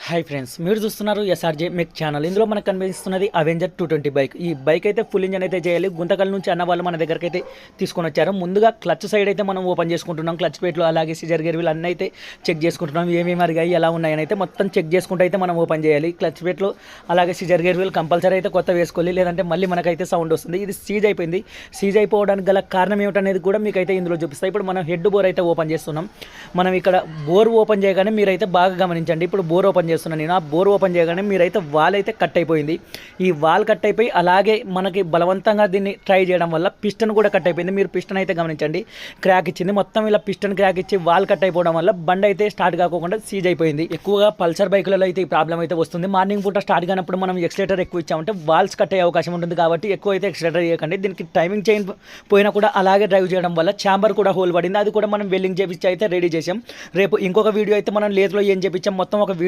Hi friends, మీరు చూస్తున్నారు SRJ మెక్ channel. ఇందులో మనకు కనిపిస్తున్నది అవెంజర్ 220 బైక్. ఈ బైక్ అయితే ఫుల్ ఇంజన్ అయితే చేయాలి. గుంతకల్ నుంచి అన్న వాళ్ళు మన దగ్గరికి అయితే తీసుకొని వచ్చారు. ముందుగా క్లచ్ సైడ్ అయితే మనం ఓపెన్ చేసుకుంటున్నాం. క్లచ్ ప్లేట్లు అలాగే సిజర్ గేర్ వీల్ అన్నీ అయితే చెక్ చేసుకుంటున్నాం. ఏమేమి అరిగాయి ఎలా ఉన్నాయని అయితే మొత్తం చెక్ చేసుకుంటూ అయితే మనం ఓపెన్ చేయాలి. క్లచ్ ప్లేట్లు అలాగే సిజర్ గేర్ వీల్ కంపల్సరీ అయితే కొత్త వేసుకోవాలి, లేదంటే మళ్ళీ మనకైతే సౌండ్ వస్తుంది. ఇది సీజ్ అయిపోయింది. సీజ్ అయిపోవడానికి గల కారణం ఏమిటనేది కూడా మీకు అయితే ఇందులో చూపిస్తాయి. ఇప్పుడు మనం హెడ్ బోర్ అయితే ఓపెన్ చేస్తున్నాం. మనం ఇక్కడ బోర్ ఓపెన్ చేయగానే మీరైతే బాగా గమనించండి. ఇప్పుడు బోర్ ఓపెన్ చేస్తున్నాను నేను. ఆ బోర్ ఓపెన్ చేయగానే మీరైతే వాల్ అయితే కట్ అయిపోయింది. ఈ వాల్ కట్ అయిపోయి అలాగే మనకి బలవంతంగా దీన్ని ట్రై చేయడం వల్ల పిస్టన్ కూడా కట్ అయిపోయింది. మీరు పిస్టన్ అయితే గమనించండి, క్రాక్ ఇచ్చింది. మొత్తం ఇలా పిస్టన్ క్రాక్ ఇచ్చి వాల్ కట్ అయిపోవడం వల్ల బండి అయితే స్టార్ట్ కాకుండా సీజ్ అయిపోయింది. ఎక్కువగా పల్సర్ బైకులలో అయితే ఈ ప్రాబ్లం అయితే వస్తుంది. మార్నింగ్ పూట స్టార్ట్ కానప్పుడు మనం ఎక్సిలేటర్ ఎక్కువ ఇచ్చామంటే వాల్స్ కట్ అయ్యే అవకాశం ఉంటుంది. కాబట్టి ఎక్కువ అయితే ఎక్సిలేటర్ చేయకండి. దీనికి టైమింగ్ చైన్ పోయినా కూడా అలాగే డ్రైవ్ చేయడం వల్ల ఛాంబర్ కూడా హోల్ పడింది. అది కూడా మనం వెల్డింగ్ చేపించి అయితే రెడీ చేసాం. రేపు ఇంకొక వీడియో అయితే మనం లేత్లో ఏం చేపించాం మొత్తం ఒక వీడియో